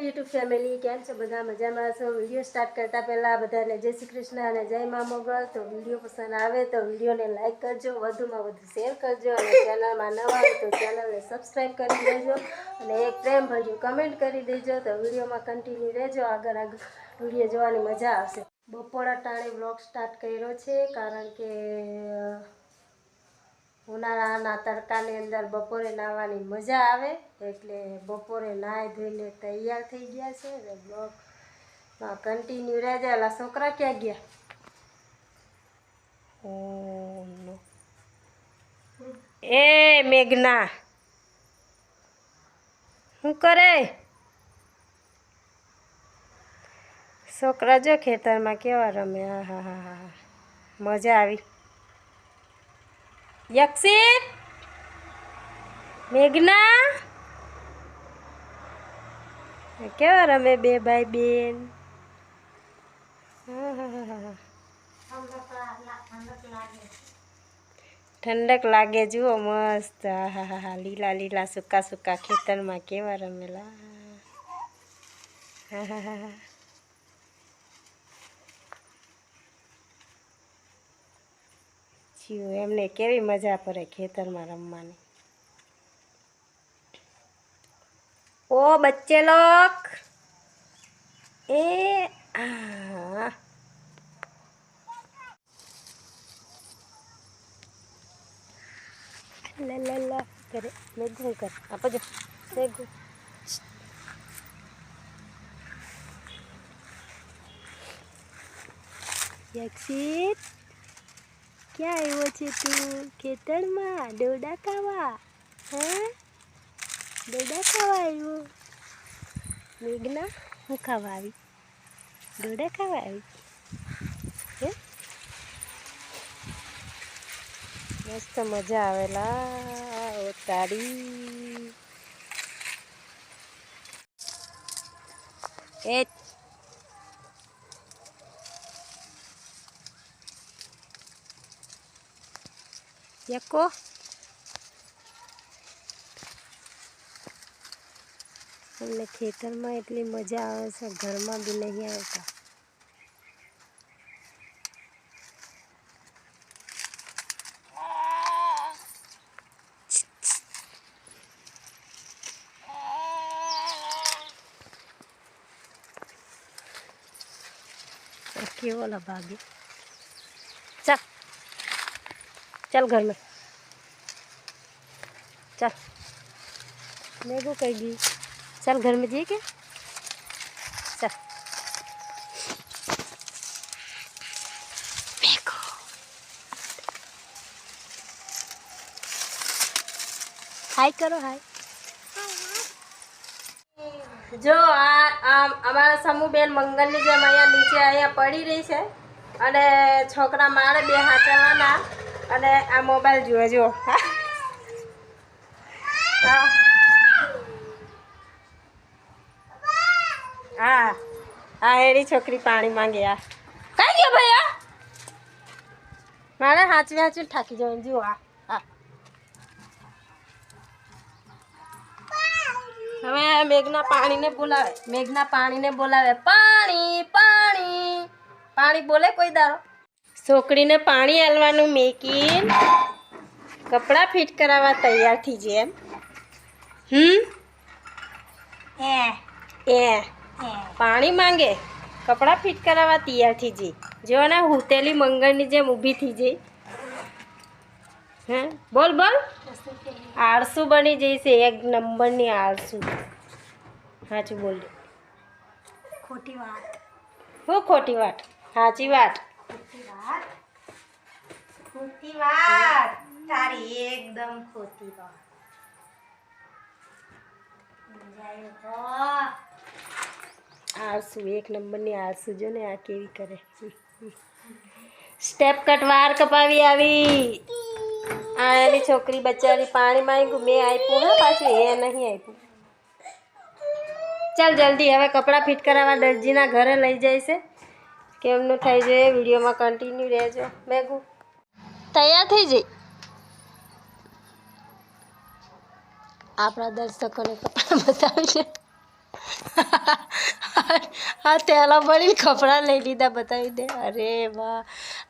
YouTube family, કેમ છો બધા? મજામાં છો? વિડીયો સ્ટાર્ટ કરતા પહેલાં બધાને જય શ્રી કૃષ્ણ અને જય મા મોગલ. તો વિડીયો પસંદ આવે તો વિડીયોને લાઇક કરજો, વધુમાં વધુ શેર કરજો અને ચેનલમાં નવા હોય તો ચેનલને સબસ્ક્રાઈબ કરી દેજો અને એક પ્રેમ ભર્યું કમેન્ટ કરી દેજો. તો વિડીયોમાં કન્ટિન્યુ રહેજો, આગળ વિડીયો જોવાની મજા આવશે. બપોરા ટાણે બ્લોગ સ્ટાર્ટ કર્યો છે કારણ કે ઉનાળાના તડકાની અંદર બપોરે નાહવાની મજા આવે એટલે બપોરે નાહી ધોઈને તૈયાર થઈ ગયા છે અને બ્લોગમાં કન્ટિન્યુ રહેજો. એલા છોકરા ક્યાં ગયા? એ મેઘના શું કરે? છોકરા જો ખેતરમાં કેવા રમે. હા હા હા હા, મજા આવી. યક્ષિત, મેઘના કેવા રમે બે ભાઈ બેન. ઠંડક લાગે જુઓ, મસ્ત. હા હા હા, લીલા લીલા સૂકા સૂકા ખેતરમાં કેવા રમેલા. હા હા હા, એમને કેવી મજા પડે ખેતરમાં રમવાની. ઓ બચ્ચે લોક, એ આ લા લા લા કરે મેગું કર આપજો મેગું. યક્ષિત, ક્યાં આવ્યો છે તું? ખેતરમાં ડોડા ખાવા? હા, ડોડા ખાવા આવ્યો? મેઘના હું ખાવા આવી? ડોડા ખાવા આવી? હે, મસ્ત મજા આવેલા. ઓ તારી એ યકો, અમને ખેતરમાં એટલી મજા આવે છે, ઘરમાં બી નહીં આવતા. केवल भागे. चल चल घर में चल. मेरे को कहेगी चल घर में जाइए क्या? चल देखो हाय करो हाय. જો આ અમારા સમૂહબેન મંગલની જેમ અહીંયા નીચે અહીંયા પડી રહી છે અને છોકરા મારે બે હાચવાના અને આ મોબાઈલ જુએ. જો હા આ એની છોકરી પાણી માંગે. આ કઈ ગયો ભાઈ? આ મારે હાચવી હાચવી થાકી જવાનું. જુઓ આ હવે મેઘના પાણીને બોલાવે. મેઘના પાણીને બોલાવે. પાણી પાણી પાણી બોલે કોઈ દારો. છોકરીને પાણી આલવાનું મેકીન કપડાં ફિટ કરાવવા તૈયાર થઈ જાય એમ. પાણી માંગે, કપડાં ફિટ કરાવવા તૈયાર થઈ જાય. જો ને હુતેલી મંગળની જેમ ઊભી થઈ જાય. હે બોલ બોલ. આળસુ બની જઈશે, એક નંબરની આળસુ. સાચું બોલ. ખોટી વાત. હું ખોટી વાત? સાચી વાત. ખોટી વાત તારી, એકદમ ખોટી વાત. આળસુ, એક નંબરની આળસુ. જો ને આ કેવી કરે. સ્ટેપ કટ વાર કપાવી આવી. આ એની છોકરી બચારી પાણી માંગ્યું, મેં આપ્યું. હા પાછું એ નહીં આપ્યું. ચાલ જલ્દી હવે કપડાં ફિટ કરાવવા દરજીના ઘરે લઈ જાય છે. કેમનું થઈ જાય વિડીયોમાં કન્ટિન્યુ રહેજો. મેગું તૈયાર થઈ જઈ. આપણા દર્શકોને કપડાં બતાવશે. હા થેલા ભરીને કપડાં લઈ લીધા બતાવી દે અરે વાહ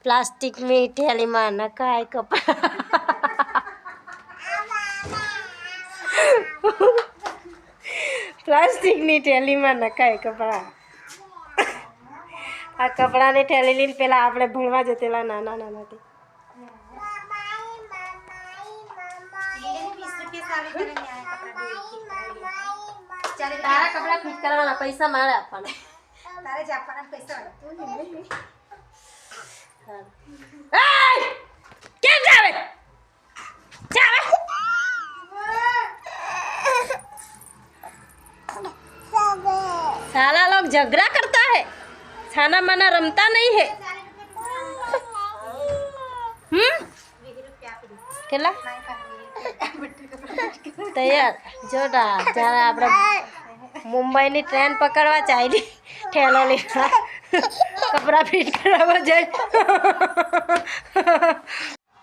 પ્લાસ્ટિકની થેલીમાં નખાય કપડાં પ્લાસ્ટિકની થેલીમાં નખાય કપડાં આ કપડાની થેલી લઈને પેલા આપણે ભણવા જતેલા નાના નાનાથી તારા કપડા ફિટ કરવાના પૈસા મારે આપવાના તારે જ આપવાના પૈસા કેમ જાવે જાવે साला लोग झगड़ा करता है छाना माना रमता नहीं है કેટલા તૈયાર જોડા જ્યારે આપણે મુંબઈની ટ્રેન પકડવા ચાલી ઠેલો લીધા કપડાં ફિટ કરાવવા જાય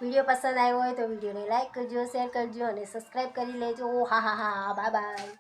વિડીયો પસંદ આવ્યો હોય તો વિડીયોને લાઈક કરજો શેર કરજો અને સબસ્ક્રાઈબ કરી લેજો હા હા હા બાય બાય